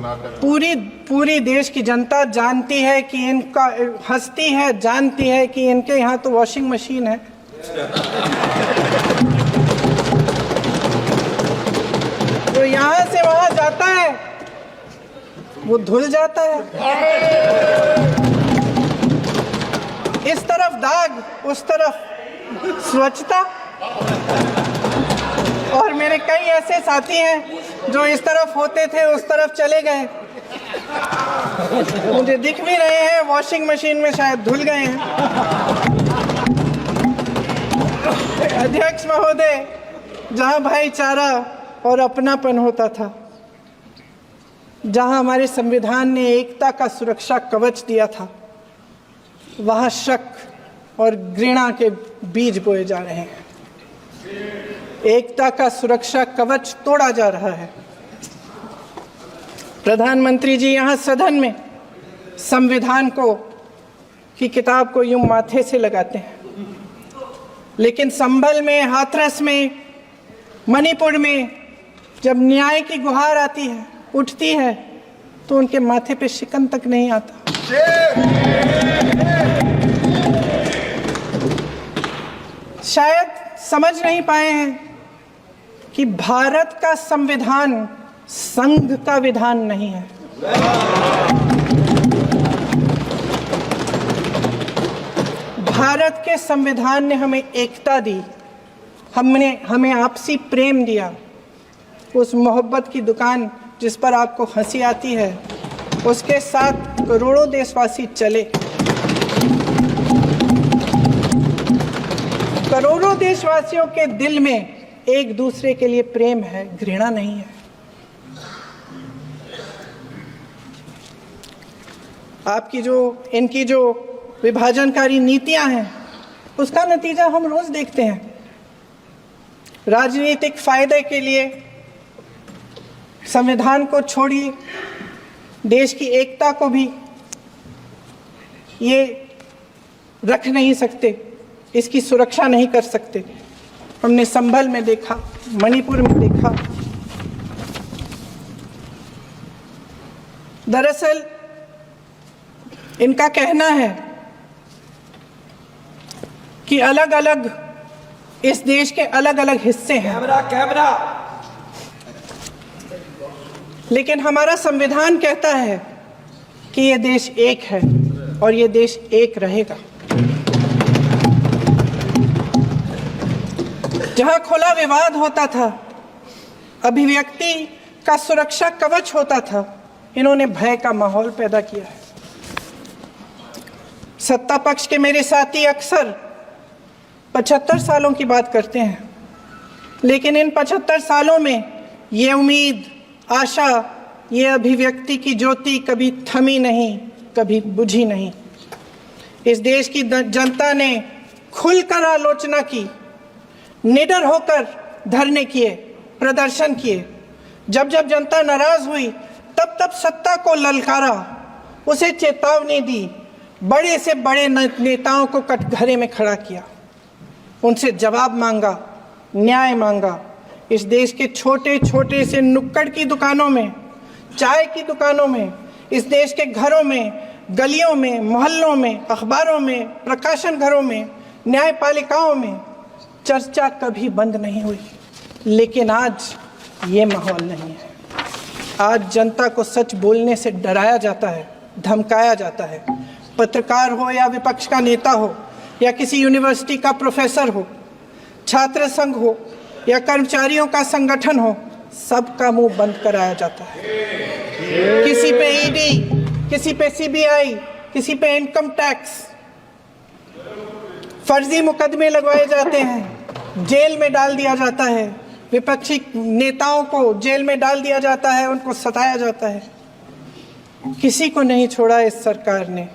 पूरी देश की जनता जानती है कि इनका हंसती है, जानती है कि इनके यहाँ तो वॉशिंग मशीन है। तो यहाँ से वहाँ जाता है, वो धुल जाता है। इस तरफ दाग, उस तरफ स्वच्छता। और मेरे कई ऐसे साथी हैं जो इस तरफ होते थे उस तरफ चले गए, मुझे दिख भी रहे हैं, वॉशिंग मशीन में शायद धुल गए हैं। अध्यक्ष महोदय, जहां भाईचारा और अपनापन होता था, जहां हमारे संविधान ने एकता का सुरक्षा कवच दिया था, वहां शक और घृणा के बीज बोए जा रहे हैं। एकता का सुरक्षा कवच तोड़ा जा रहा है। प्रधानमंत्री जी यहाँ सदन में संविधान की किताब को यूं माथे से लगाते हैं, लेकिन संभल में, हाथरस में, मणिपुर में जब न्याय की गुहार आती है, उठती है, तो उनके माथे पे शिकन तक नहीं आता। शायद समझ नहीं पाए हैं कि भारत का संविधान संघ का विधान नहीं है। भारत के संविधान ने हमें एकता दी, हमें आपसी प्रेम दिया। उस मोहब्बत की दुकान जिस पर आपको हंसी आती है, उसके साथ करोड़ों देशवासी चले। करोड़ों देशवासियों के दिल में एक दूसरे के लिए प्रेम है, घृणा नहीं है। इनकी जो विभाजनकारी नीतियां हैं, उसका नतीजा हम रोज देखते हैं। राजनीतिक फायदे के लिए संविधान को छोड़िए, देश की एकता को भी ये रख नहीं सकते, इसकी सुरक्षा नहीं कर सकते। हमने संभल में देखा, मणिपुर में देखा। दरअसल इनका कहना है कि अलग अलग इस देश के अलग अलग हिस्से हैं। कैमरा। लेकिन हमारा संविधान कहता है कि ये देश एक है और ये देश एक रहेगा। जहां खुला विवाद होता था, अभिव्यक्ति का सुरक्षा कवच होता था, इन्होंने भय का माहौल पैदा किया है। सत्ता पक्ष के मेरे साथी अक्सर 75 सालों की बात करते हैं, लेकिन इन 75 सालों में ये उम्मीद, आशा, ये अभिव्यक्ति की ज्योति कभी थमी नहीं, कभी बुझी नहीं। इस देश की जनता ने खुलकर आलोचना की, निडर होकर धरने किए, प्रदर्शन किए। जब जब जनता नाराज हुई, तब तब सत्ता को ललकारा, उसे चेतावनी दी, बड़े से बड़े नेताओं को कटघरे में खड़ा किया, उनसे जवाब मांगा, न्याय मांगा। इस देश के छोटे छोटे से नुक्कड़ की दुकानों में, चाय की दुकानों में, इस देश के घरों में, गलियों में, मोहल्लों में, अखबारों में, प्रकाशन घरों में, न्यायपालिकाओं में चर्चा कभी बंद नहीं हुई। लेकिन आज ये माहौल नहीं है। आज जनता को सच बोलने से डराया जाता है, धमकाया जाता है। पत्रकार हो या विपक्ष का नेता हो या किसी यूनिवर्सिटी का प्रोफेसर हो, छात्र संघ हो या कर्मचारियों का संगठन हो, सबका मुंह बंद कराया जाता है। किसी पे ईडी, किसी पे सीबीआई, किसी पे इनकम टैक्स, फर्जी मुकदमे लगवाए जाते हैं, जेल में डाल दिया जाता है, विपक्षी नेताओं को जेल में डाल दिया जाता है, उनको सताया जाता है। किसी को नहीं छोड़ा इस सरकार ने।